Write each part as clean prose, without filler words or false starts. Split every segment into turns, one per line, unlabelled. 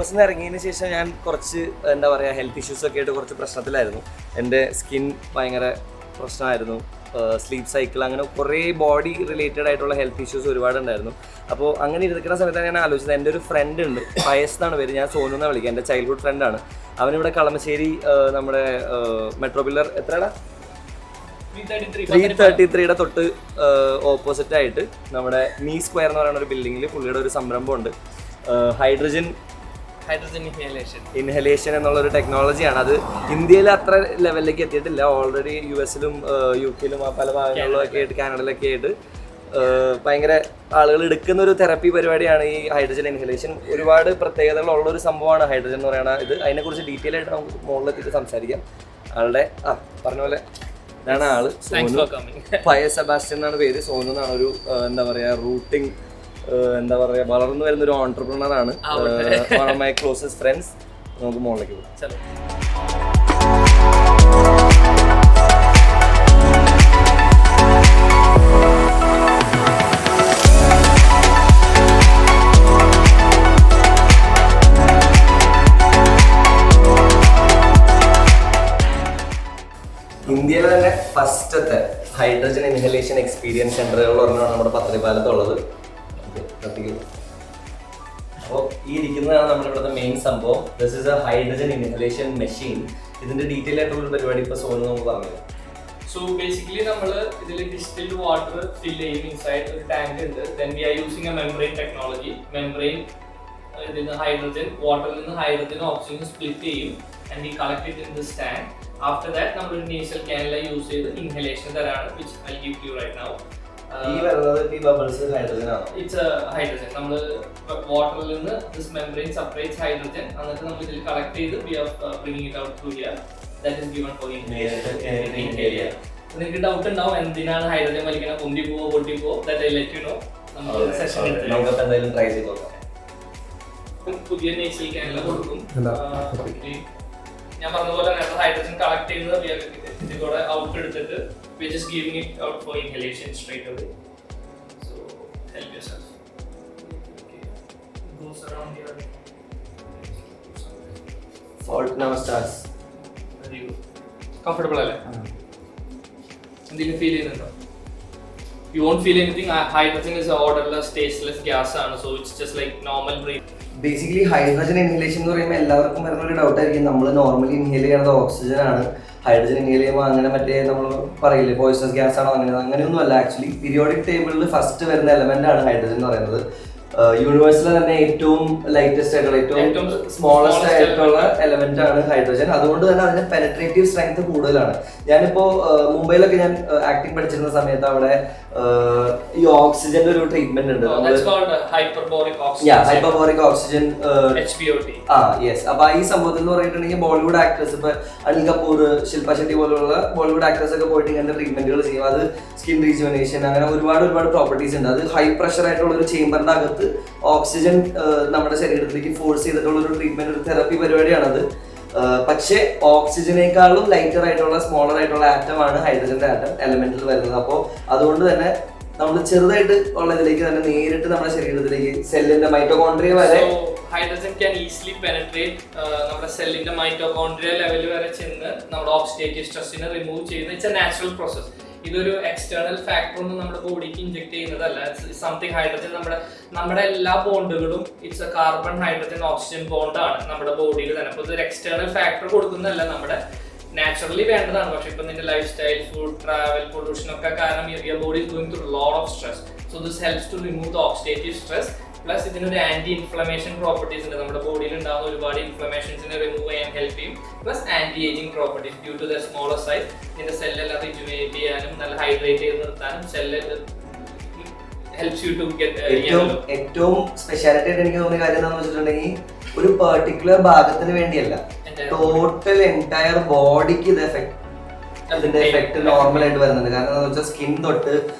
കോഴ്സിൽ നിന്ന് ഇറങ്ങിയതിന് ശേഷം ഞാൻ കുറച്ച് എന്താ പറയുക ഹെൽത്ത് ഇഷ്യൂസൊക്കെ ആയിട്ട് കുറച്ച് പ്രശ്നത്തിലായിരുന്നു. എൻ്റെ സ്കിൻ ഭയങ്കര പ്രശ്നമായിരുന്നു, സ്ലീപ്പ് സൈക്കിൾ, അങ്ങനെ കുറേ ബോഡി റിലേറ്റഡ് ആയിട്ടുള്ള ഹെൽത്ത് ഇഷ്യൂസ് ഒരുപാടുണ്ടായിരുന്നു. അപ്പോൾ അങ്ങനെ ഇരിക്കുന്ന സമയത്താണ് ഞാൻ ആലോചിച്ചത്, എൻ്റെ ഒരു ഫ്രണ്ട് ഉണ്ട്, പയസ് എന്നാണ് പേര്, ഞാൻ സോനു എന്നാണ് വിളിക്കുക, എൻ്റെ ചൈൽഡ്ഹുഡ് ഫ്രണ്ടാണ്. അവനിവിടെ കളമശ്ശേരി നമ്മുടെ മെട്രോ പില്ലർ എത്രടാ 333 തൊട്ട് ഓപ്പോസിറ്റ് ആയിട്ട് നമ്മുടെ മീ സ്ക്വയർ എന്ന് പറയുന്ന ഒരു ബിൽഡിങ്ങിൽ പുള്ളിയുടെ ഒരു സംരംഭമുണ്ട്. ഹൈഡ്രജൻ ഇൻഹലേഷൻ എന്നുള്ളൊരു ടെക്നോളജിയാണ്. അത് ഇന്ത്യയിൽ അത്ര ലെവലിലേക്ക് എത്തിയിട്ടില്ല. ഓൾറെഡി US-ലും UK-ലും പല ഭാഗങ്ങളിലും ഒക്കെ ആയിട്ട് കാനഡയിലൊക്കെ ആയിട്ട് ഭയങ്കര ആളുകൾ എടുക്കുന്ന ഒരു തെറപ്പി പരിപാടിയാണ് ഈ ഹൈഡ്രജൻ ഇൻഹലേഷൻ. ഒരുപാട് പ്രത്യേകതകളുള്ള ഒരു സംഭവമാണ് ഹൈഡ്രജൻ എന്ന് പറയുന്നത്. ഇത് അതിനെക്കുറിച്ച് ഡീറ്റെയിൽ ആയിട്ട് നമുക്ക് മുകളിലെത്തിയിട്ട് സംസാരിക്കാം. ആളുടെ പറഞ്ഞ പോലെ ഇതാണ് ആള്, സോനു. പയസ് സെബാസ്റ്റ്യൻ എന്നാണ് പേര്. സോനു എന്നാണ് ഒരു എന്താ പറയുക റൂട്ടിങ് എന്താ പറയുക വളർന്നു വരുന്നൊരു ഓൺട്രപ്രണർ ആണ്. One of my closest friends. നമുക്ക് മുകളിലേക്ക് പോകാം. ഇന്ത്യയിലെ തന്നെ ഫസ്റ്റത്തെ ഹൈഡ്രജൻ ഇൻഹലേഷൻ എക്സ്പീരിയൻസ് സെൻ്ററുകൾ പറഞ്ഞാണ് നമ്മുടെ പത്തടിപ്പാലത്തുള്ളത്. അപ്പോൾ ഈ ഇരിക്കുന്നതാണ് നമ്മുടെ ഇവിടുത്തെ മെയിൻ സംഭവം. This is a hydrogen inhalation machine. ഇതിന്റെ ഡീറ്റെയിൽ ആയിട്ടുള്ള പരിപാടി ഇപ്പോൾ സോനു നമുക്ക് പറഞ്ഞു.
സോ ബേസിക്കലി നമ്മൾ ഇതിൽ ഡിസ്റ്റിൽഡ് വാട്ടർ ഫിൽ ചെയ്യും. ഇൻസൈഡ് ഒരു ടാങ്ക് ഉണ്ട്. Then we are using a membrane technology. Membrane ഇതിൽ നിന്ന് ഹൈഡ്രജൻ, വാട്ടറിൽ നിന്ന് ഹൈഡ്രജൻ ഓക്സിജൻ സ്പ്ലിറ്റ് ചെയ്യും and we collect it in this tank. After that നമ്മൾ ഒരു നേസൽ ക്യാനില യൂസ് ചെയ്ത് ഇൻഹലേഷൻ തരാണ്, which I give you right now. It's hydrogen. നമ്മൾ വാട്ടറിൽ നിന്ന് ദിസ് മെംബ്രെയിൻ സെപ്പറേറ്റ്സ് ഹൈഡ്രജൻ, എന്നിട്ട് നമ്മൾ ഇതിൽ കളക്ട് ചെയ്ത് we are bringing it out through here. That is given for inhalation. നിങ്ങൾക്ക് ഡൗട്ട് ഉണ്ടാവും എന്തിനാണ് ഹൈഡ്രജൻ വലിക്കുന്നത്, പൊന്തി പോവോ പൊട്ടി പോവോ. That I let you know. നമുക്ക് സെഷൻ
എന്തായാലും ട്രൈ ചെയ്ത് നോക്കാം.
പുതിയ നേസൽ ക്യാനില കൊടുക്കും. ഞാൻ പറഞ്ഞ പോലെ ഹൈഡ്രജൻ കളക്ട് ചെയ്യുന്നത് ഇതിലൂടെ ഔട്ട് എടുത്തിട്ട് we're just giving it out for inhalation straight away. So help yourself. Okay. It goes around here.
Fault now starts.
Very good. Comfortable alle? Endile feel cheyyunnando? You won't feel anything. Hydrogen is a odorless, tasteless gas, so it's just like normal breathing.
Basically hydrogen inhalation എന്ന് പറയുമ്പോൾ എല്ലാവർക്കും വരുന്ന ഒരു doubt ആയിരിക്കും, നമ്മൾ normally inhale ചെയ്യുന്നത് oxygen ആണ്, hydrogen inhale ചെയ്യുമ്പോൾ അങ്ങനെ മറ്റേ നമ്മൾ പറയില്ലേ പോയിസണസ് ഗ്യാസ് ആണോ, അങ്ങനെയൊന്നും അല്ല. ആക്ച്വലി പീരിയോഡിക് ടേബിളിൽ ഫസ്റ്റ് വരുന്ന എലമെന്റ് ആണ് ഹൈഡ്രജൻ എന്ന് പറയുന്നത്. യൂണിവേഴ്സിലെ തന്നെ ഏറ്റവും ലൈറ്റസ്റ്റ് ആയിട്ടുള്ള ഏറ്റവും സ്മോളസ്റ്റ് ആയിട്ടുള്ള എലമെന്റ് ആണ് ഹൈഡ്രജൻ. അതുകൊണ്ട് തന്നെ അതിന്റെ പെനട്രേറ്റീവ് സ്ട്രെങ്ത് കൂടുതലാണ്. ഞാനിപ്പോ മുംബൈയിലൊക്കെ ഞാൻ ആക്ടിങ് പഠിച്ചിരുന്ന സമയത്ത് അവിടെ ഈ ഓക്സിജന്റെ ഒരു ട്രീറ്റ്മെന്റ് ഉണ്ട്, ഹൈപ്പർബോറിക് ഓക്സിജൻ, യെസ്. അപ്പൊ ഈ സംഭവത്തിൽ എന്ന് പറഞ്ഞിട്ടുണ്ടെങ്കിൽ ബോളിവുഡ് ആക്ടേഴ്സ്, ഇപ്പൊ അനിൽ കപൂർ, ശില്പ ഷെട്ടി പോലുള്ള ബോളിവുഡ് ആക്ടേഴ്സ് ഒക്കെ പോയിട്ട് ഇങ്ങനത്തെ ട്രീറ്റ്മെന്റുകൾ ചെയ്യും. അത് സ്കിൻ റീജുവനേഷൻ, അങ്ങനെ ഒരുപാട് പ്രോപ്പർട്ടീസ് ഉണ്ട്. അത് ഹൈ പ്രഷർ ആയിട്ടുള്ള ഒരു ചേമ്പറിന്റെ അകത്ത് ഓക്സിജൻ നമ്മുടെ ശരീരത്തിലേക്ക് ഫോഴ്സ് ചെയ്തിട്ടുള്ള ഒരു ട്രീറ്റ്മെന്റ്, ഒരു തെറപ്പി പരിപാടിയാണത്. പക്ഷേ ഓക്സിജനേക്കാളും ലൈറ്റർ ആയിട്ടുള്ള സ്മോളർ ആയിട്ടുള്ള ആറ്റം ആണ് ഹൈഡ്രജന്റെ ആറ്റം എലമെന്റിൽ വരുന്നത്. അപ്പോൾ അതുകൊണ്ട് തന്നെ നമ്മൾ ചെറുതായിട്ട് ഉള്ളതിലേക്ക് തന്നെ നേരിട്ട് നമ്മുടെ ശരീരത്തിലേക്ക് സെല്ലിന്റെ മൈറ്റോകോൺട്രിയ വരെ
ഹൈഡ്രജൻ ക്യാൻ ഈസിലി പെനട്രേറ്റ് നമ്മുടെ സെല്ലിന്റെ മൈറ്റോകോൺട്രിയ ലെവൽ വരെ ചെന്ന് നമ്മുടെ ഓക്സിഡേറ്റീവ് സ്ട്രെസ്സിനെ റിമൂവ് ചെയ്യുന്ന ഇറ്റ്സ് എ നാച്ചുറൽ പ്രോസസ്. ഇതൊരു എക്സ്റ്റേണൽ ഫാക്ടർ ഒന്നും നമ്മുടെ ബോഡിക്ക് ഇൻജെക്ട് ചെയ്യുന്നതല്ല. സംതിങ് ഹൈഡ്രജൻ നമ്മുടെ എല്ലാ ബോണ്ടുകളും it's a carbon hydrogen oxygen ബോണ്ടാണ് നമ്മുടെ ബോഡിയിൽ തന്നെ. അപ്പോൾ ഇതൊരു എക്സ്റ്റേണൽ ഫാക്ടർ കൊടുക്കുന്നതല്ല, നമ്മുടെ നാച്ചുറലി വേണ്ടതാണ്. പക്ഷെ ഇപ്പൊ നിന്റെ lifestyle, food, travel, pollution ഒക്കെ കാരണം your body is going through lot of stress. So this helps to remove the oxidative stress. Plus ഇതിനൊരു ആന്റി ഇൻഫ്ലമേഷൻ പ്രോപ്പർട്ടീസ് ഉണ്ട്. നമ്മുടെ ബോഡിയിൽ ഉണ്ടാകുന്ന ഒരുപാട് ഇൻഫ്ലമേഷൻസിനെ റിമൂവ് ചെയ്യാൻ ഹെൽപ്പ് ചെയ്യും. Plus anti ageing properties due to the smaller size. ഇതിന്റെ സെല്ലെല്ലാം റിജുവിനേറ്റ് ചെയ്യാനും നല്ല ഹൈഡ്രേറ്റ് ചെയ്ത് നിർത്താനും cell helps you to get.
ഏറ്റവും സ്പെഷ്യാലിറ്റി ആയിട്ട് എനിക്ക് തോന്നിയ കാര്യം എന്താണെന്ന് വെച്ചിട്ടുണ്ടെങ്കിൽ ഒരു പെർട്ടിക്കുലർ ഭാഗത്തിന് വേണ്ടിയല്ല, ടോട്ടൽ എൻറ്റയർ ബോഡിക്ക് ഇത് ഇതിന്റെ എഫക്ട് നോർമൽ ആയിട്ട് വരുന്നുണ്ട്. കാരണം എന്താണെന്ന് വെച്ചാൽ സ്കിൻ തൊട്ട്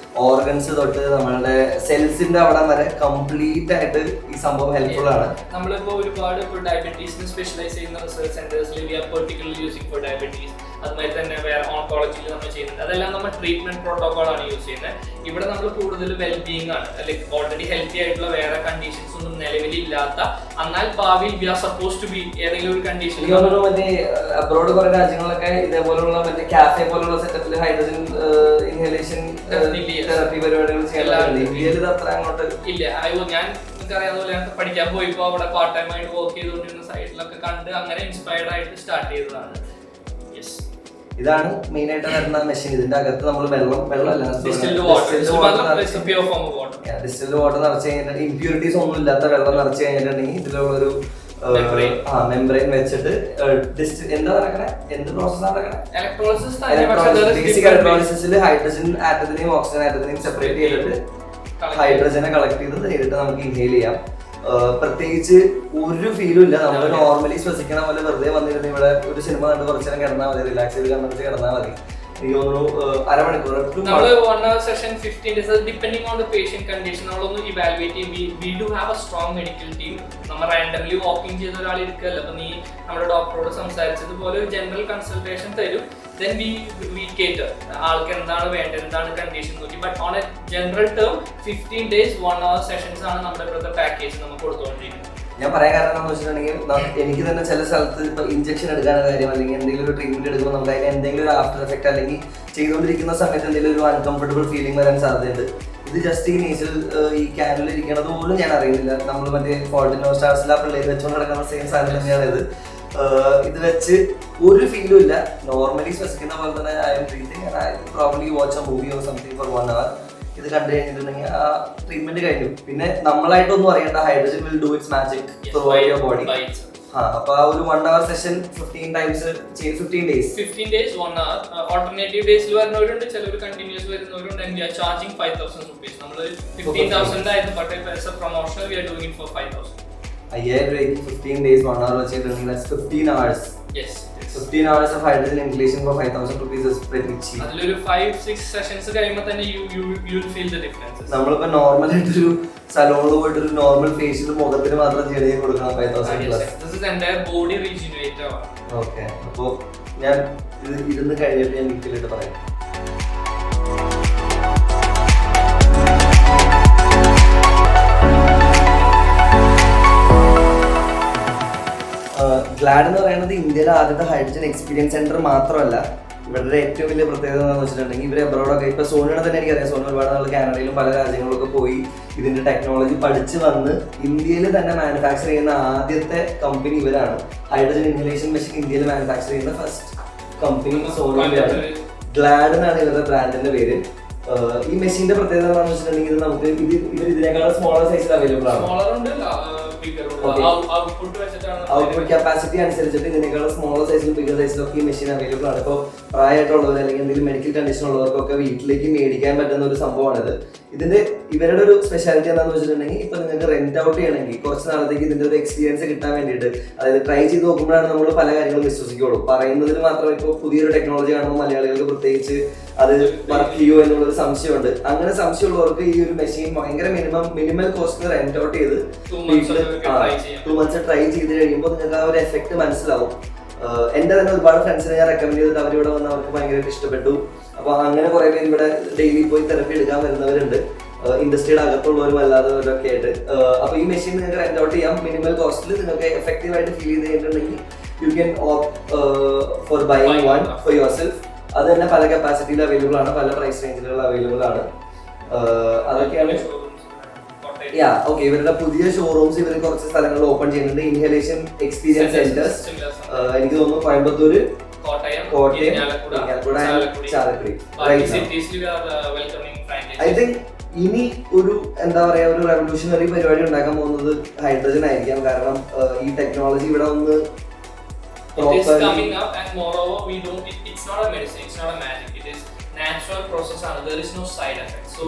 ഓർഗൻസ് തൊട്ട് നമ്മളുടെ സെൽസിന്റെ അവിടെ വരെ കംപ്ലീറ്റ് ആയിട്ട് ഈ സംഭവം ഹെൽപ്ഫുൾ ആണ്.
നമ്മളിപ്പോ ഒരുപാട് ഡയബറ്റീസിന് സ്പെഷ്യലൈസ് ചെയ്യുന്ന റിസർച്ച് സെന്റേഴ്സിൽ we are particularly using for diabetes. അതുമാതിരി തന്നെ വേറെ ഓൺകോളജിയിൽ നമ്മൾ ചെയ്യുന്നുണ്ട്. അതെല്ലാം നമ്മൾ ട്രീറ്റ്മെന്റ് പ്രോട്ടോകോൾ ആണ് യൂസ് ചെയ്യുന്നത്. ഇവിടെ നമ്മൾ കൂടുതൽ വെൽബീയിങ് ആണ്, ലൈക്ക് ഓൾറെഡി ഹെൽത്തി ആയിട്ടുള്ള വേറെ കണ്ടീഷൻസ് ഒന്നും നിലവിലില്ലാത്ത, എന്നാൽ ഭാവിയിൽ we are suppose to be ഏതെങ്കിലും ഒരു കണ്ടീഷൻ.
മറ്റേ അബ്രോഡ് കുറെ രാജ്യങ്ങളിലൊക്കെ ഇതേപോലുള്ള മറ്റേ കാഫെ പോലുള്ള സെറ്റപ്പിൽ ഹൈഡ്രജൻ ഇൻഹലേഷൻ തെറാപ്പി പരിപാടികൾ ചെയ്യാറുണ്ട്. ഇന്ത്യയിൽ ഇത് അത്ര അങ്ങോട്ട്
ഇല്ല. ഞാൻ അറിയാവുന്ന പോലെ പഠിക്കാൻ പോയിപ്പോ അവിടെ പാർട്ട് ടൈം ആയിട്ട് വർക്ക് ചെയ്തുകൊണ്ടിരുന്ന സൈഡിലൊക്കെ കണ്ട് അങ്ങനെ ഇൻസ്പയർഡ് ആയിട്ട് സ്റ്റാർട്ട് ചെയ്തതാണ്.
ഇതാണ് മെയിൻ ആയിട്ട് വരുന്ന മെഷീൻ. ഇതിന്റെ അകത്ത് നമ്മൾ വെള്ളമല്ല
ഡിസ്റ്റിൽഡ്
വാട്ടർ നിറച്ച് കഴിഞ്ഞിട്ട് ഇംപ്യൂരിറ്റീസ് ഒന്നും ഇല്ലാത്ത വെള്ളം നിറച്ച് കഴിഞ്ഞിട്ടുണ്ടെങ്കിൽ ഇതിലുള്ളൊരു മെംബ്രെയിൻ വെച്ചിട്ട് എന്താ നടക്കണേ, എന്ത് പ്രോസസ്സാണ് നടക്കണേ, ബേസിക് ഇലക്ട്രോളിസിസിൽ ഹൈഡ്രജൻ ആറ്റത്തിനെയും ഓക്സിജൻ ആറ്റത്തിനെയും സെപ്പറേറ്റ് ചെയ്തിട്ട് ഹൈഡ്രജനെ കളക്ട് ചെയ്ത് നേരിട്ട് നമുക്ക് ഇൻഹെയിൽ ചെയ്യാം. പ്രത്യേകിച്ച് ഒരു ഫീലും ഇല്ല. നമ്മൾ നോർമലി ശ്വസിക്കണ പോലെ വെറുതെ വന്നിരുന്ന ഇവിടെ ഒരു സിനിമ കണ്ട് കുറച്ചു നേരം കിടന്നാൽ മതി, റിലാക്സ് ചെയ്ത് കണ്ടിട്ട് കിടന്നാൽ മതി. എനിക്ക് തോന്നുന്നു അരമണിക്കൂർ
നമ്മൾ 1 hour session 15 days depending on the patient condition നമ്മളൊന്ന് ഇവാലുവേറ്റ് ചെയ്യും. We do have A strong medical team. നമ്മൾ റാൻഡംലി വാക്കിംഗ് ചെയ്ത ഒരാൾ ഇരിക്കല്ല. അപ്പൊ നീ നമ്മുടെ ഡോക്ടറോട് സംസാരിച്ചതുപോലെ ഒരു ജനറൽ കൺസൾട്ടേഷൻ തരും. then we cater ആൾക്ക് എന്താണ് വേണ്ടത്, എന്താണ് കണ്ടീഷൻ നോക്കി. But on A general term 15 days 1 hour sessions ആണ് നമ്മുടെ ഇപ്പോഴത്തെ പാക്കേജ് നമുക്ക് കൊടുത്തുകൊണ്ടിരിക്കുന്നത്.
ഞാൻ പറയാൻ കാരണം എന്താണെന്ന് വെച്ചിട്ടുണ്ടെങ്കിൽ എനിക്ക് തന്നെ ചില സ്ഥലത്ത് ഇപ്പൊ ഇഞ്ചക്ഷൻ എടുക്കാനുള്ള കാര്യം അല്ലെങ്കിൽ എന്തെങ്കിലും ഒരു ട്രീറ്റ്മെന്റ് എടുക്കുമ്പോൾ നമുക്ക് അതിന് എന്തെങ്കിലും ഒരു ആഫ്റ്റർ എഫക്ട് അല്ലെങ്കിൽ ചെയ്തുകൊണ്ടിരിക്കുന്ന സമയത്ത് എന്തെങ്കിലും ഒരു അൺകംഫർട്ടബിൾ ഫീലിംഗ് വരാൻ സാധ്യതയുണ്ട്. ഇത് ജസ്റ്റ് ഈ നേസിൽ ഈ ക്യാനിൽ ഇരിക്കണത് പോലും ഞാൻ അറിയുന്നില്ല. നമ്മൾ മറ്റേ ഫോൾട്ടിനോ സ്റ്റാർസിൽ ആ പിള്ളേർ വെച്ചുകൊണ്ട് നടക്കുന്ന സെയിം സാധനം തന്നെയാണ് ഇത്. ഇത് വെച്ച് ഒരു ഫീലും ഇല്ല. നോർമലി ശ്വസിക്കുന്ന പോലെ തന്നെ I M breathing and I probably watch A movie or something for 1 hour. ഇത് കണ്ടു കഴിഞ്ഞിട്ടുണ്ടെങ്കിൽ ആ ട്രീറ്റ്മെന്റ് കഴിഞ്ഞു. പിന്നെ നമ്മളായിട്ടൊന്നും അറിയേണ്ട, hydrogen will do its magic through your body. അപ്പൊ ആ ഒരു 1 hour session 15 times 15 days
1 hour. Alternative ഡേയ്സിൽ വരുന്നവരുണ്ട്, ചിലർ കണ്ടിന്യൂസ് വരുന്നവരുണ്ട്. And we are charging 5,000 rupees. നമ്മൾ 15,000 ആയിരുന്നു, but as a promotion we are doing it for 5,000.
5,000 രൂപയ്ക്ക് 15 days 1 hour വെച്ചിട്ടുണ്ടെങ്കിൽ that's 15 hours.
Yes.
15 hours of hydrogen inhalation for 5,000 rupees is pretty cheap.
അതിലൊരു 5-6 sessions കഴിയുമ്പോൾ തന്നെ you will feel the differences.
നമ്മളിപ്പോ normal ആയിട്ടൊരു സലോണിൽ പോയിട്ട് ഒരു നോർമൽ ഫേഷ്യൽ മുഖത്തിന് മാത്രം ചെയ്ത് കൊടുക്കണം 5,000 plus.
This is entire body regenerator.
Okay, അപ്പോ ഞാൻ ഇത് ഇരുന്ന് കഴിഞ്ഞിട്ട് ഞാൻ ഡീറ്റെയിലായിട്ട് പറയാം. ഗ്ലാഡ് എന്ന് പറയുന്നത് ഇന്ത്യയിലെ ആദ്യത്തെ ഹൈഡ്രജൻ എക്സ്പീരിയൻസ് സെന്റർ മാത്രമല്ല, ഇവരുടെ ഏറ്റവും വലിയ പ്രത്യേകത എന്താണെന്ന് വെച്ചിട്ടുണ്ടെങ്കിൽ ഇവർ എബ്രോഡൊക്കെ ഇപ്പോൾ സോണിയുടെ തന്നെ എനിക്കറിയാം. സോണി ഒരുപാട് നാൾ കാനഡയിലും പല രാജ്യങ്ങളിലൊക്കെ പോയി ഇതിന്റെ ടെക്നോളജി പഠിച്ച് വന്ന് ഇന്ത്യയിൽ തന്നെ മാനുഫാക്ചർ ചെയ്യുന്ന ആദ്യത്തെ കമ്പനി ഇവരാണ്. ഹൈഡ്രജൻ ഇൻഹലേഷൻ മെഷീൻ ഇന്ത്യയിൽ മാനുഫാക്ചർ ചെയ്യുന്ന ഫസ്റ്റ് കമ്പനി സോണിയാണ്. ഗ്ലാഡ് എന്നാണ് ഇവരുടെ ബ്രാൻഡിന്റെ പേര്. ഈ മെഷീന്റെ പ്രത്യേകത എന്താണെന്ന് വെച്ചിട്ടുണ്ടെങ്കിൽ നമുക്ക് ഇതിനേക്കാളും സ്മോളർ സൈസിൽ അവൈലബിൾ ആണ്. ഔട്ട്പുട്ട് കപ്പാസിറ്റി അനുസരിച്ചിട്ട് ഇതിനേക്കാളും സ്മോളർ സൈസിലും ബിഗർ സൈസിലൊക്കെ ഈ മെഷീൻ അവൈലബിൾ ആണ്. ഇപ്പോൾ പ്രായമായിട്ടുള്ളവർ അല്ലെങ്കിൽ എന്തെങ്കിലും മെഡിക്കൽ കണ്ടീഷൻ ഉള്ളവർക്കൊക്കെ വീട്ടിലേക്ക് മേടിക്കാൻ പറ്റുന്ന ഒരു സംഭവമാണിത്. ഇവരുടെ ഒരു സ്പെഷ്യാലിറ്റി എന്താണെന്ന് വെച്ചിട്ടുണ്ടെങ്കിൽ ഇപ്പൊ നിങ്ങൾക്ക് റെന്റ് ഔട്ട് ചെയ്യണമെങ്കിൽ കുറച്ച് നാളത്തേക്ക് ഇതിന്റെ ഒരു എക്സ്പീരിയൻസ് കിട്ടാൻ വേണ്ടിയിട്ട്, അതായത് ട്രൈ ചെയ്ത് നോക്കുമ്പോഴാണ് നമ്മൾ പല കാര്യങ്ങളും വിശ്വസിക്കുള്ളൂ. പറയുന്നതിൽ മാത്രമേ ഇപ്പോൾ പുതിയൊരു ടെക്നോളജി കാണുമ്പോൾ മലയാളികൾക്ക് പ്രത്യേകിച്ച് അത് വർക്ക് ചെയ്യുമോ എന്നുള്ളൊരു സംശയമുണ്ട്. അങ്ങനെ സംശയമുള്ളവർക്ക് ഈ ഒരു മെഷീൻ ഭയങ്കര മിനിമൽ കോസ്റ്റിന് റെന്റ് ഔട്ട് ചെയ്ത് 2 months ട്രൈ ചെയ്ത് കഴിയുമ്പോൾ നിങ്ങൾക്ക് ആ ഒരു എഫക്ട് മനസ്സിലാവും. എന്റെ തന്നെ ഒരുപാട് ഫ്രണ്ട്സിനെ ഞാൻ റെക്കമെൻഡ് ചെയ്തിട്ട് അവരിവിടെ വന്ന് അവർക്ക് ഭയങ്കരമായിട്ട് ഇഷ്ടപ്പെട്ടു. അപ്പൊ അങ്ങനെ കുറെ പേര് ഇവിടെ ഡെയിലി പോയി തെറപ്പി എടുക്കാൻ വരുന്നവരുണ്ട്, ഇൻഡസ്ട്രിയുടെ അകത്തുള്ളവരും അല്ലാത്തവരൊക്കെ ആയിട്ട്. അപ്പൊ ഈ മെഷീൻ നിങ്ങൾക്ക് റെന്റ് ഔട്ട് ചെയ്യാം മിനിമൽ കോസ്റ്റിൽ. നിങ്ങൾക്ക് എഫക്റ്റീവ് ആയിട്ട് ഫീൽ ചെയ്ത് കഴിഞ്ഞിട്ടുണ്ടെങ്കിൽ you can opt for buying one for your self. അത് തന്നെ പല കപ്പാസിറ്റിയിൽ അവൈലബിൾ ആണ്, പല പ്രൈസ് റേഞ്ചിലുള്ള അവൈലബിൾ ആണ്. അതൊക്കെയാണ്. ഓക്കെ, ഇവരുടെ പുതിയ ഷോറൂംസ് ഇവർ കുറച്ച് സ്ഥലങ്ങളിൽ ഓപ്പൺ ചെയ്യുന്നുണ്ട്. ഇൻഹലേഷൻ എക്സ്പീരിയൻസ് സെന്റേഴ്സ് എനിക്ക് തോന്നുന്നു കോയമ്പത്തൂര്, കോട്ടയം, ചാലക്കുടി. ഐ തിങ്ക് ഇനി ഒരു എന്താ പറയാ ഒരു റെവല്യൂഷണറി പരിപാടി ഉണ്ടാക്കാൻ പോകുന്നത് ഹൈഡ്രജൻ ആയിരിക്കാം. കാരണം ഈ ടെക്നോളജി ഇവിടെ ഒന്ന്
natural process ആണ്. There is no side effect. So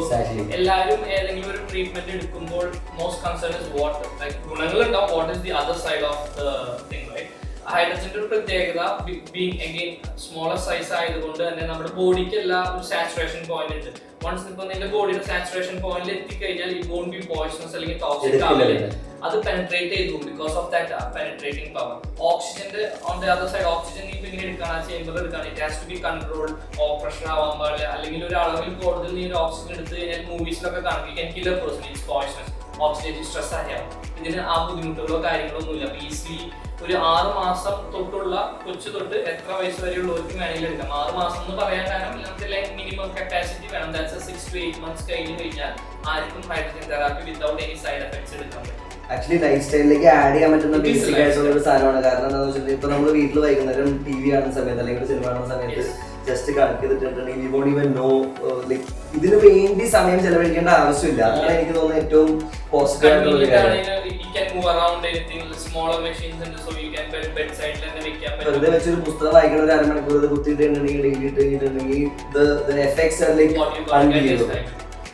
എല്ലാവരും ഏതെങ്കിലും ഒരു ട്രീറ്റ്മെന്റ് എടുക്കുമ്പോൾ most concern is what, like ഗുണങ്ങളുണ്ടാവും, what is the other side of the thing, right? ഹൈഡ്രജന്റെ ഒരു പ്രത്യേകത ബീങ് അഗെയിൻ സ്മോളർ സൈസ് ആയതുകൊണ്ട് തന്നെ നമ്മുടെ ബോഡിക്ക് എല്ലാ ഒരു സാച്ചുറേഷൻ പോയിന്റ് ഉണ്ട്. വൺസ് ഇപ്പൊ നിന്റെ ബോഡിയുടെ സാച്ചുറേഷൻ പോയിന്റിൽ എത്തിക്കഴിഞ്ഞാൽ ഈ വോണ്ട് ബി പോയ്സണസ് അല്ലെങ്കിൽ ടോക്സിക് ആവില്ല. അത് പെനട്രേറ്റ് ചെയ്തു because of that penetrating power. ഓക്സിജന്റെ on the other side oxygen ഇപ്പൊ ഇങ്ങനെ എടുക്കാൻ ചേമ്പർ എടുക്കാൻ it has to be controlled. Over pressure ആവാൻ പാടില്ല, അല്ലെങ്കിൽ ഒരു അളവിൽ കൂടുതൽ നീ ഒരു ഓക്സിജൻ എടുത്ത് കഴിഞ്ഞാൽ മൂവീസിലൊക്കെ കാണിക്കും killer person it's poisonous, oxidative stress ആയാൽ. ഇതിന് ആ ബുദ്ധിമുട്ടുകളോ കാര്യങ്ങളോ ഒന്നുമില്ല. അപ്പൊ ഈസിലി ഒരു 6 മാസം തൊട്ടുള്ള കൊച്ചു തൊട്ട് എത്ര വയസ്സ് വരെയുള്ളവർക്ക് വേണമെങ്കിലും എടുക്കാം. 6 മാസം എന്ന് പറയാൻ കാരണം നമുക്ക് മിനിമം കപ്പാസിറ്റി വേണം. ദാറ്റ്സ് 6 to 8 months കഴിഞ്ഞ് കഴിഞ്ഞാൽ ആർക്കും hydrogen therapy without any side effects എടുക്കാൻ പറ്റും.
ആക്ച്വലി ലൈഫ് സ്റ്റൈലിലേക്ക് ആഡ് ചെയ്യാൻ പറ്റുന്ന ബേസിക് ആയിട്ടുള്ള ഒരു സാധനമാണ്. കാരണം എന്താണെന്ന് വെച്ചിട്ടുണ്ടെങ്കിൽ ഇപ്പൊ നമ്മൾ വീട്ടിൽ വൈകുന്നേരം TV കാണുന്ന സമയത്ത് അല്ലെങ്കിൽ സിനിമ കാണുന്ന സമയത്ത് ജസ്റ്റ് കണക്ട് ചെയ്തിട്ടുണ്ടെങ്കിൽ you won't even know like ഇതിന് വേണ്ടി സമയം ചെലവഴിക്കേണ്ട ആവശ്യമില്ല. അതാണ് എനിക്ക് തോന്നുന്നത് ഏറ്റവും പോസിറ്റീവ് ആയിട്ടുള്ള ഒരു കാര്യം. വെറുതെ വെച്ചൊരു പുസ്തകം വായിക്കുന്ന ഒരു അരമണിക്കൂർ ഇത് കുത്തിയിട്ടുണ്ടെങ്കിൽ daily ഇട്ടിട്ടുണ്ടെങ്കിൽ the effects are like unbelievable.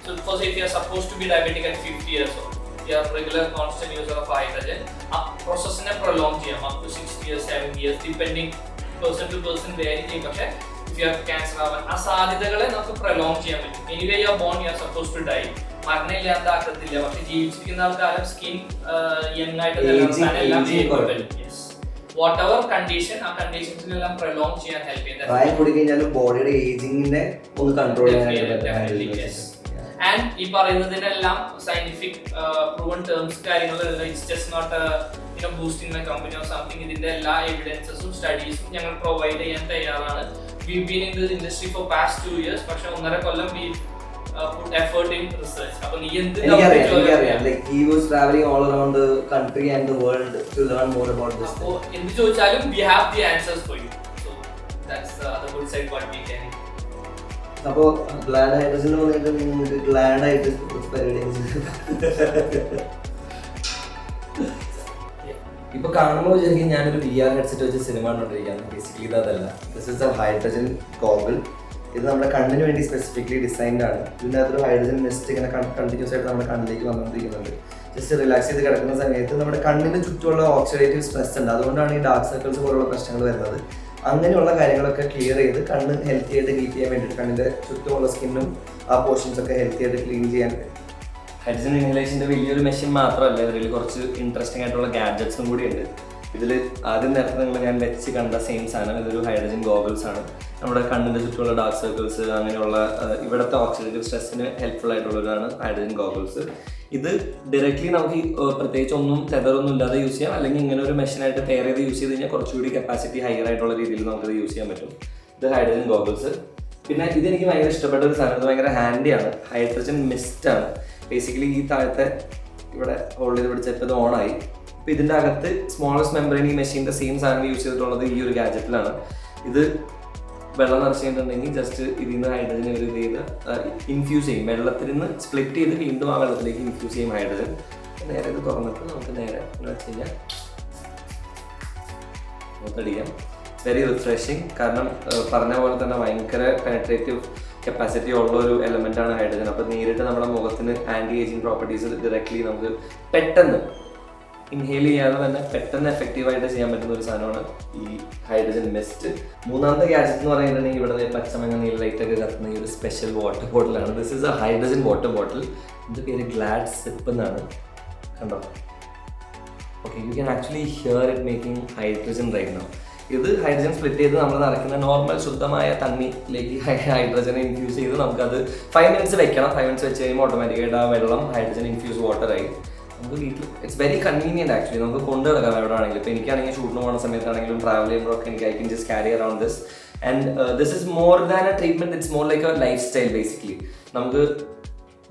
So first if you are supposed to be diabetic at 50 years old, you are regular constant user of hydrogen, ആ പ്രോസസ്സിനെ പ്രൊലോങ് ചെയ്യാം up to 60 years 70 years depending person to person vary ചെയ്യും. പക്ഷേ if you have cancer ആവാൻ ആ സാധ്യതകളെ നമുക്ക് prolong ചെയ്യാൻ പറ്റും. anyway you are born, you are supposed to die. മരണമില്ലാത്ത ആക്കത്തില്ല, പക്ഷെ ജീവിച്ചിരിക്കുന്ന ആൾക്കാരും സ്കിൻ യങ് ആയിട്ട് നിലനിർത്താൻ എല്ലാം ചെയ്യപ്പെടും. വാട്ട് എവർ കണ്ടീഷൻ, ആ കണ്ടീഷൻസിനെല്ലാം പ്രൊലോങ് ചെയ്യാൻ ഹെൽപ്പ് ചെയ്യുന്നത്.
പ്രായം കൂടി കഴിഞ്ഞാൽ ബോഡിയുടെ ഏജിങ്ങിനെ ഒന്ന് കൺട്രോൾ ചെയ്യാൻ.
ആൻഡ് ഈ പറയുന്നതിനെല്ലാം സയന്റിഫിക് പ്രൂവൺ ടേംസ് കാര്യങ്ങളുണ്ട്. It's just not boosting my company or something. ഇതിന്റെ എല്ലാ എവിഡൻസസും സ്റ്റഡീസും ഞങ്ങൾ പ്രൊവൈഡ് ചെയ്യാൻ തയ്യാറാണ്. We been in this industry for past 2 years. പക്ഷെ 1.5 കൊല്ലം we put effort in research. അപ്പോൾ നീ എന്ത്
എനിക്കറിയാം like he was traveling all around the country and the world to learn more about this.
അപ്പോൾ എന്ത് ചോദിച്ചാലും we have the answers for you. So that's the good side what we can.
അപ്പോൾ GLAAD hydrogen വന്നിട്ട് നിങ്ങൾക്ക് GLAAD ആയിട്ട് പരിപാടി ഇപ്പൊ കാണുമ്പോൾ വിചാരിക്കും ഞാനൊരു VR ഹെഡ്സെറ്റ് വെച്ച് സിനിമ കണ്ടോണ്ടിരിക്കുകയാണ്. ബേസിക്കലി ഇതല്ല. This is a hydrogen goggle. ഇത് നമ്മുടെ കണ്ണിന് വേണ്ടി സ്പെസിഫിക്കലി ഡിസൈൻഡ് ആണ്. ഇതിൻ്റെ അകത്തൊരു ഹൈഡ്രജൻ മിസ്റ്റ് ഇങ്ങനെ കണ്ടിന്യൂസ് ആയിട്ട് നമ്മുടെ കണ്ണിലേക്ക് വന്നുകൊണ്ടിരിക്കുന്നുണ്ട്. ജസ്റ്റ് റിലാക്സ് ചെയ്ത് കിടക്കുന്ന സമയത്ത് നമ്മുടെ കണ്ണിന് ചുറ്റുമുള്ള ഓക്സിഡേറ്റീവ് സ്ട്രെസ് ഉണ്ട്. അതുകൊണ്ടാണ് ഈ ഡാർക്ക് സർക്കിൾസ് പോലുള്ള പ്രശ്നങ്ങൾ വരുന്നത്. അങ്ങനെയുള്ള കാര്യങ്ങളൊക്കെ ക്ലിയർ ചെയ്ത് കണ്ണ് ഹെൽത്തി ആയിട്ട് കീപ്പ് ചെയ്യാൻ വേണ്ടിയിട്ട് കണ്ണിൻ്റെ ചുറ്റുമുള്ള സ്കിന്നും ആ പോർഷൻസ് ഒക്കെ ഹെൽത്തി ആയിട്ട് ക്ലീൻ ചെയ്യാൻ ഹൈഡ്രജൻ ഇൻഹലേഷൻ്റെ വലിയൊരു മെഷീൻ മാത്രമല്ല, ഇതിൽ കുറച്ച് ഇൻട്രസ്റ്റിംഗ് ആയിട്ടുള്ള ഗാഡ്ജറ്റ്സും കൂടിയുണ്ട്. ഇതിൽ ആദ്യം നേരത്തെ നിങ്ങൾ ഞാൻ വെച്ച് കണ്ട സെയിം സാധനം ഇതൊരു ഹൈഡ്രജൻ ഗോഗിൾസ് ആണ്. നമ്മുടെ കണ്ണിൻ്റെ ചുറ്റുമുള്ള ഡാർക്ക് സർക്കിൾസ് അങ്ങനെയുള്ള ഇവിടുത്തെ ഓക്സിഡേറ്റീവ് സ്ട്രെസ്സിന് ഹെൽപ്ഫുൾ ആയിട്ടുള്ളതാണ് ഹൈഡ്രജൻ ഗോഗിൾസ്. ഇത് ഡയറക്റ്റ്ലി നമുക്ക് പ്രത്യേകിച്ച് ഒന്നും ടെതറൊന്നും ഇല്ലാതെ യൂസ് ചെയ്യാം. അല്ലെങ്കിൽ ഇങ്ങനെ ഒരു മെഷീനായിട്ട് പെയർ ചെയ്ത് യൂസ് ചെയ്ത് കഴിഞ്ഞാൽ കുറച്ചുകൂടി കപ്പാസിറ്റി ഹയർ ആയിട്ടുള്ള രീതിയിൽ നമുക്കത് യൂസ് ചെയ്യാൻ പറ്റും. ഇത് ഹൈഡ്രജൻ ഗോഗിൾസ്. പിന്നെ ഇതെനിക്ക് ഭയങ്കര ഇഷ്ടപ്പെട്ട ഒരു സാധനം. ഇത് ഭയങ്കര ഹാൻഡിയാണ്. ഹൈഡ്രജൻ മിസ്റ്റ് ആണ്. ബേസിക്കലി ഈ താഴത്തെ ഇവിടെ ഹോൾഡ് ചെയ്ത് പിടിച്ചപ്പോൾ ഇത് ഓണായി. അപ്പോൾ ഇതിൻ്റെ അകത്ത് സ്മോളസ്റ്റ് മെമ്പറൈൻ ഈ മെഷീൻ്റെ സെയിം സാധനം യൂസ് ചെയ്തിട്ടുള്ളത് ഈ ഒരു ഗാഡ്ജറ്റിലാണ്. ഇത് വെള്ളം നിറച്ചിട്ടുണ്ടെങ്കിൽ ജസ്റ്റ് ഇതിൽ നിന്ന് ഹൈഡ്രജൻ ഒരു ഇത് ചെയ്ത് ഇൻഫ്യൂസ് ചെയ്യും. വെള്ളത്തിൽ നിന്ന് സ്പ്ലിറ്റ് ചെയ്ത് വീണ്ടും ആ വെള്ളത്തിലേക്ക് ഇൻഫ്യൂസ് ചെയ്യും ഹൈഡ്രജൻ. നേരെ ഇത് തുറന്നിട്ട് നമുക്ക് നേരെ എന്ന് വെച്ച് കഴിഞ്ഞാൽ മൊത്തടിക്കാം. Very refreshing. കാരണം പറഞ്ഞ പോലെ തന്നെ ഭയങ്കര പെനട്രേറ്റീവ് കപ്പാസിറ്റി ഉള്ള ഒരു എലമെൻ്റ് ആണ് ഹൈഡ്രജൻ. അപ്പോൾ നേരിട്ട് നമ്മുടെ മുഖത്തിന് ആൻറ്റി ഏജിങ് പ്രോപ്പർട്ടീസ് ഡയറക്റ്റ്ലി നമുക്ക് പെട്ടെന്ന് ഇൻഹെയിൽ ചെയ്യാതെ തന്നെ പെട്ടെന്ന് എഫക്റ്റീവായിട്ട് ചെയ്യാൻ പറ്റുന്ന ഒരു സാധനമാണ് ഈ ഹൈഡ്രജൻ മിസ്റ്റ്. മൂന്നാമത്തെ ഗാഡ്ജറ്റ് എന്ന് പറയുന്നുണ്ടെങ്കിൽ ഇവിടെ പച്ചമങ്ങ നീല ലൈറ്റൊക്കെ കത്തുന്ന ഈ ഒരു സ്പെഷ്യൽ വാട്ടർ ബോട്ടിലാണ്. This is a hydrogen water bottle. ഇതിൻ്റെ പേര് ഗ്ലാഡ് സിപ്പ് എന്നാണ്. കണ്ടോ? Okay, you can actually hear it making hydrogen right now. ഇത് ഹൈഡ്രജൻ സ്പ്ലിറ്റ് ചെയ്ത് നമ്മൾ നിറയ്ക്കുന്ന നോർമൽ ശുദ്ധമായ തണ്ണിയിലേക്ക് ഹൈഡ്രജനെ ഇൻഫ്യൂസ് ചെയ്ത് നമുക്കത് 5 minutes വെക്കണം. 5 minutes വെച്ച് കഴിയുമ്പോൾ ഓട്ടോമാറ്റിക്കായിട്ട് ആ വെള്ളം ഹൈഡ്രജൻ ഇൻഫ്യൂസ് വാട്ടറായി നമുക്ക് വീട്ടിൽ. It's very convenient actually. നമുക്ക് കൊണ്ടു കിടക്കാം എവിടെ ആണെങ്കിലും. ഇപ്പോൾ എനിക്കാണെങ്കിൽ ഷൂട്ടിന് പോകുന്ന സമയത്താണെങ്കിലും ട്രാവൽ ചെയ്യുമ്പോഴൊക്കെ എനിക്ക് I can just carry around this. And this is more than A treatment. It's more like A life style basically. നമുക്ക്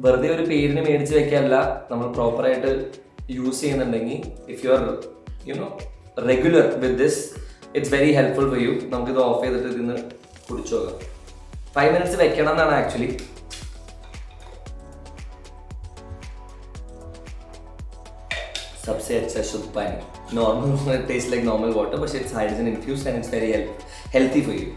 വെറുതെ ഒരു പേരിന് മേടിച്ച് വെക്കാനല്ല, നമ്മൾ പ്രോപ്പറായിട്ട് യൂസ് ചെയ്യുന്നുണ്ടെങ്കിൽ if you are regular with this it's very helpful for you. നമുക്കിത് of ചെയ്തിട്ട് ഇതിന്ന് കുടിച്ചു നോക്കാം. 5 minutes വെക്കണം എന്നാണ് ആക്ച്വലി. सबसे अच्छा शुद्ध पानी. Normal tastes like normal water, but it's hydrogen infused and it's very healthy for you.